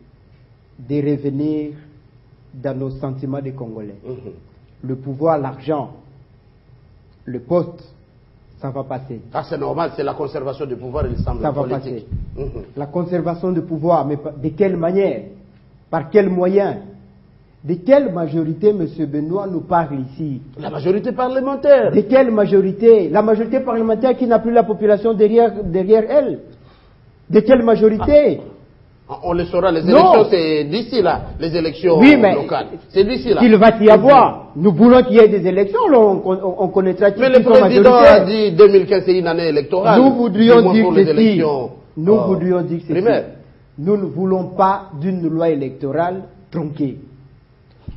de revenir dans nos sentiments des Congolais. Le pouvoir, l'argent, le poste, ça va passer. Ah, c'est normal, c'est la conservation du pouvoir et l'ensemble politique. Ça va passer. La conservation du pouvoir, mais de quelle manière? Par quels moyens? De quelle majorité, M. Benoît, nous parle ici? La majorité parlementaire. De quelle majorité? La majorité parlementaire qui n'a plus la population derrière elle. De quelle majorité? On le saura, les élections, c'est d'ici là, les élections locales. C'est d'ici là. Qu'il va y avoir. Nous voulons qu'il y ait des élections, on connaîtra qui. Mais le président a dit 2015, c'est une année électorale. Nous voudrions dire ceci. Nous voudrions dire ceci. Nous ne voulons pas d'une loi électorale tronquée.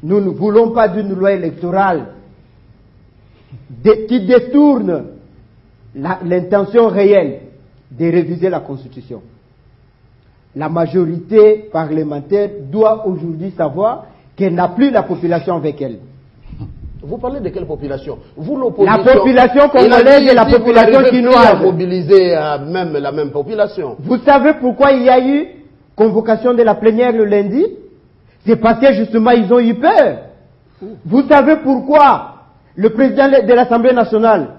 Nous ne voulons pas d'une loi électorale qui détourne l'intention réelle de réviser la Constitution. La majorité parlementaire doit aujourd'hui savoir qu'elle n'a plus la population avec elle. Vous parlez de quelle population? Vous, l'opposition. La population congolaise et la population chinoise. Vous mobiliser même la même population. Vous savez pourquoi il y a eu convocation de la plénière le lundi? C'est parce que justement ils ont eu peur. Vous savez pourquoi le président de l'Assemblée nationale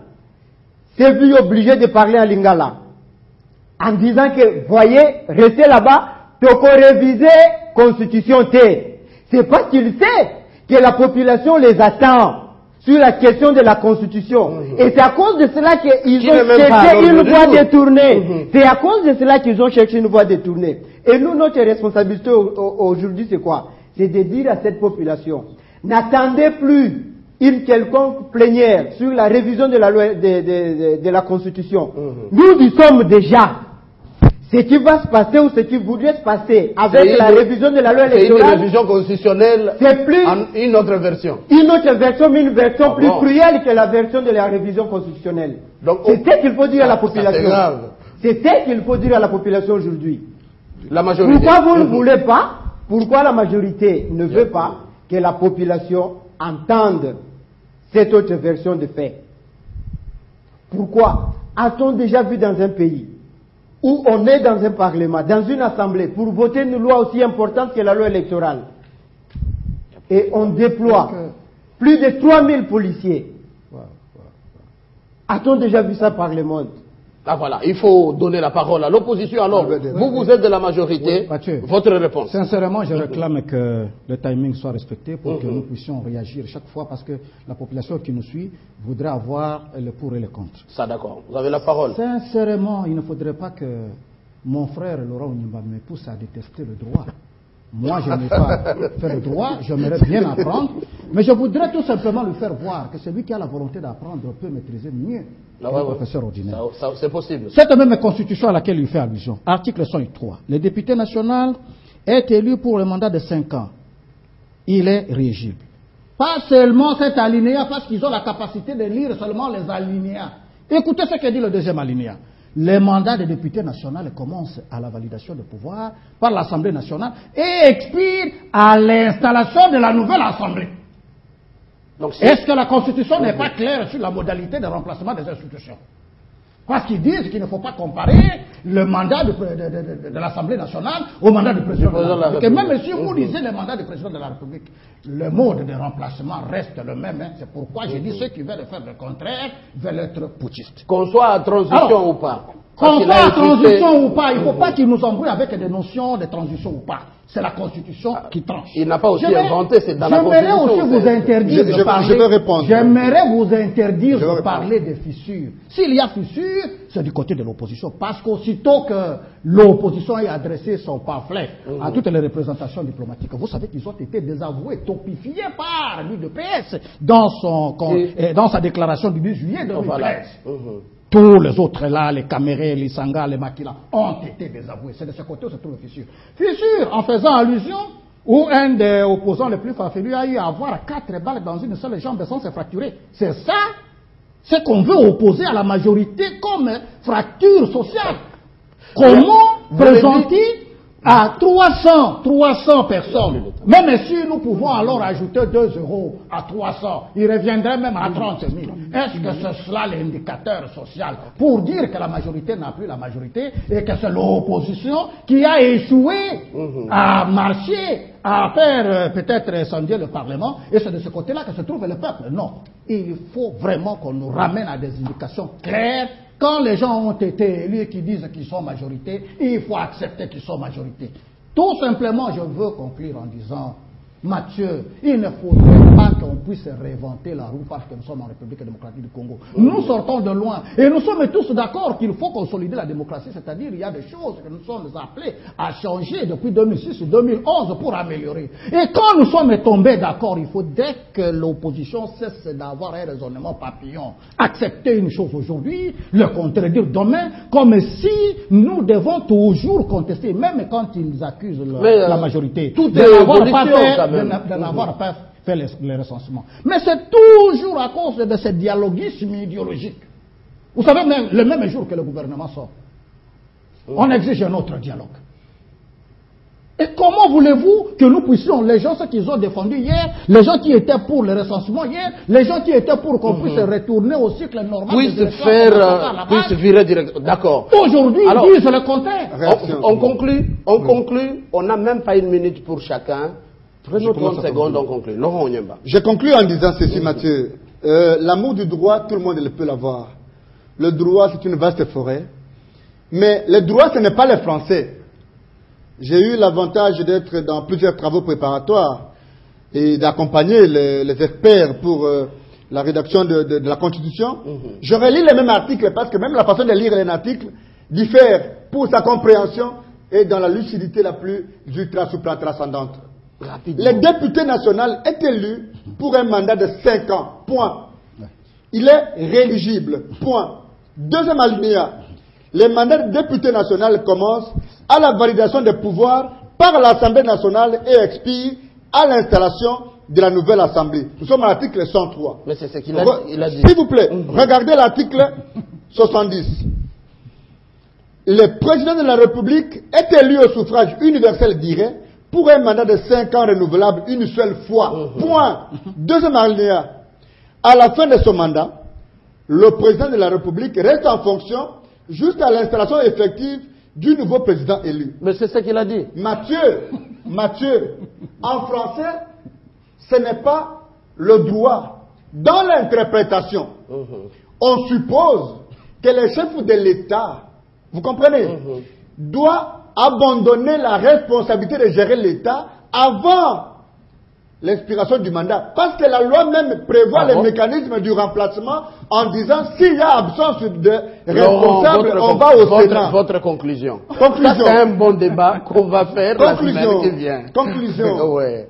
s'est vu obligé de parler en lingala en disant que, voyez, restez là-bas, toko réviser constitution T. C'est parce qu'il sait que la population les attend sur la question de la constitution. Et c'est à cause de cela qu'ils ont cherché une voie détournée. C'est à cause de cela qu'ils ont cherché une voie détournée. Et nous, notre responsabilité aujourd'hui, c'est quoi? C'est de dire à cette population, n'attendez plus une quelconque plénière sur la révision de la loi de la Constitution. Nous y sommes déjà. Ce qui va se passer ou ce qui voudrait se passer avec la révision de la loi électorale. C'est une révision constitutionnelle, c'est plus une autre version. Une autre version, mais une version plus cruelle que la version de la révision constitutionnelle. C'est ce qu'il faut dire à la population. C'est ce qu'il faut dire à la population aujourd'hui. La majorité. Pourquoi vous ne voulez pas? Pourquoi la majorité ne veut pas que la population entende cette autre version de fait? Pourquoi? A-t-on déjà vu dans un pays où on est dans un parlement, dans une assemblée, pour voter une loi aussi importante que la loi électorale, et on déploie plus de 3000 policiers? A-t-on déjà vu ça par le monde? Ah voilà, il faut donner la parole à l'opposition. Alors, vous êtes de la majorité, votre réponse. Sincèrement, je réclame que le timing soit respecté pour que nous puissions réagir chaque fois, parce que la population qui nous suit voudrait avoir le pour et le contre. Ça d'accord, vous avez la parole. Sincèrement, il ne faudrait pas que mon frère Laurent Onyimba me pousse à détester le droit. Moi, je n'ai pas fait le droit, j'aimerais bien apprendre, Mais je voudrais tout simplement lui faire voir que celui qui a la volonté d'apprendre peut maîtriser mieux que le professeur ordinaire. C'est possible. Cette même constitution à laquelle il fait allusion, article 103, le député national est élu pour le mandat de 5 ans. Il est rééligible. Pas seulement cet alinéa, parce qu'ils ont la capacité de lire seulement les alinéas. Écoutez ce que dit le deuxième alinéa. Les mandats des députés nationaux commencent à la validation de pouvoir par l'Assemblée nationale et expirent à l'installation de la nouvelle Assemblée. Est-ce que la Constitution n'est pas claire sur la modalité de remplacement des institutions? Parce qu'ils disent qu'il ne faut pas comparer le mandat de l'Assemblée nationale au mandat du président de la République. Et même si vous lisez le mandat du président de la République, le mode de remplacement reste le même. Hein. C'est pourquoi j'ai dit ceux qui veulent faire le contraire veulent être putschistes. Qu'on soit en transition ou pas. Qu'on soit en transition ou pas, il ne faut pas qu'ils nous embrouillent avec des notions de transition ou pas. C'est la Constitution qui tranche. Il n'a pas aussi inventé, c'est dans la Constitution. J'aimerais aussi vous interdire de parler. Je vais répondre. J'aimerais vous interdire de parler des fissures. S'il y a fissures, c'est du côté de l'opposition. Parce qu'aussitôt que l'opposition ait adressé son pamphlet à toutes les représentations diplomatiques, vous savez qu'ils ont été désavoués, topifiés par l'UDPS dans sa déclaration du 10 juillet 2013. Tous les autres là, les Camérés, les Sanga, les Makila, ont été désavoués. C'est de ce côté où se trouve fissure. Fissure, en faisant allusion, où un des opposants les plus farfelus a eu à avoir 4 balles dans une seule jambe sans se fracturer. C'est ça, ce qu'on veut opposer à la majorité comme fracture sociale. Comment présenter à 300 personnes, même si nous pouvons alors ajouter 2 € à 300, il reviendrait même à 30 000. Est-ce que c'est cela l'indicateur social pour dire que la majorité n'a plus la majorité et que c'est l'opposition qui a échoué à marcher, à faire peut-être incendier le Parlement, et c'est de ce côté-là que se trouve le peuple? Non. Il faut vraiment qu'on nous ramène à des indications claires. Quand les gens ont été élus et qui disent qu'ils sont majorité, il faut accepter qu'ils sont majorité. Tout simplement, je veux conclure en disant, Mathieu, il ne faudrait pas qu'on puisse réinventer la roue parce que nous sommes en République démocratique du Congo. Nous sortons de loin et nous sommes tous d'accord qu'il faut consolider la démocratie, c'est-à-dire il y a des choses que nous sommes appelés à changer depuis 2006 ou 2011 pour améliorer. Et quand nous sommes tombés d'accord, il faut dès que l'opposition cesse d'avoir un raisonnement papillon, accepter une chose aujourd'hui, le contredire demain, comme si nous devons toujours contester, même quand ils accusent la majorité. Tout est de n'avoir pas fait les recensements. Mais c'est toujours à cause de ce dialoguisme idéologique. Vous savez, même, le même jour que le gouvernement sort, on exige un autre dialogue. Et comment voulez-vous que nous puissions, les gens ceux qu'ils ont défendus hier, les gens qui étaient pour le recensement hier, les gens qui étaient pour qu'on puisse retourner au cycle normal, puisse virer directement. D'accord. Aujourd'hui, ils disent le contraire. On conclut, on n'a même pas 1 minute pour chacun. Prenons 30 secondes, on conclut. Laurent Onyemba. Je conclue en disant ceci, Mathieu. L'amour du droit, tout le monde peut l'avoir. Le droit, c'est une vaste forêt. Mais le droit, ce n'est pas les Français. J'ai eu l'avantage d'être dans plusieurs travaux préparatoires et d'accompagner les experts pour la rédaction de la Constitution. Je relis les mêmes articles parce que même la façon de lire les articles diffère pour sa compréhension et dans la lucidité la plus ultra-supra-transcendante. Le député national est élu pour un mandat de 5 ans. Point. Il est rééligible. Point. Deuxième alinéa. Les mandats de député national commencent à la validation des pouvoirs par l'Assemblée nationale et expirent à l'installation de la nouvelle Assemblée. Nous sommes à l'article 103. Mais c'est ce qu'il a dit. S'il vous plaît, regardez l'article 70. Le président de la République est élu au suffrage universel direct pour un mandat de 5 ans renouvelable une seule fois. Point. Deuxième alinéa. À la fin de ce mandat, le président de la République reste en fonction jusqu'à l'installation effective du nouveau président élu. Mais c'est ce qu'il a dit. Mathieu, en français, ce n'est pas le droit. Dans l'interprétation, on suppose que le chef de l'État, vous comprenez, doit abandonner la responsabilité de gérer l'État avant l'expiration du mandat. Parce que la loi même prévoit les mécanismes du remplacement en disant s'il y a absence de responsable, on va au Sénat. Votre conclusion. C'est un bon débat qu'on va faire la semaine qui vient. Conclusion. Ouais.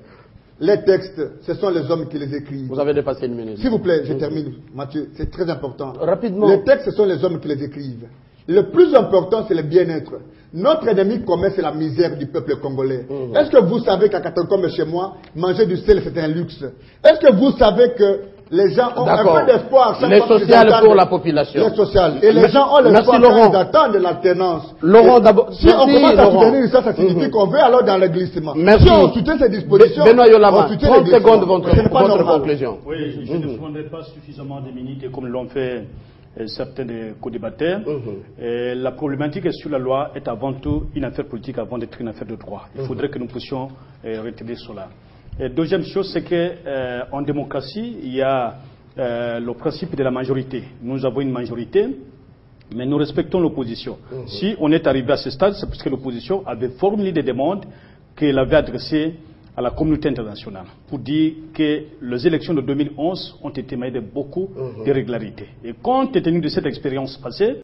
les textes, ce sont les hommes qui les écrivent. Vous avez dépassé une minute. S'il vous plaît, je termine, Mathieu, c'est très important. Rapidement. Les textes, ce sont les hommes qui les écrivent. Le plus important, c'est le bien-être. Notre ennemi commun, c'est la misère du peuple congolais. Est-ce que vous savez qu'à Katakombe, chez moi, manger du sel, c'est un luxe? Est-ce que vous savez que les gens ont un peu d'espoir? Les sociales pour la population. Les sociales. Et les gens ont l'espoir d'attendre l'alternance. Laurent, d'abord. Si on commence à soutenir ça signifie qu'on veut alors dans le glissement. Merci. Si on soutient ces dispositions, Benoît Yolama, on soutient 30 secondes votre conclusion. Oui, je ne prendrai pas suffisamment de minutes comme l'ont fait certains des co-débatteurs. La problématique sur la loi est avant tout une affaire politique avant d'être une affaire de droit. Il faudrait que nous puissions retenir cela. Et deuxième chose, c'est qu'en démocratie, il y a le principe de la majorité. Nous avons une majorité, mais nous respectons l'opposition. Si on est arrivé à ce stade, c'est parce que l'opposition avait formulé des demandes qu'elle avait adressées à la communauté internationale pour dire que les élections de 2011 ont été mêlées de beaucoup d'irrégularités. Et compte tenu de cette expérience passée,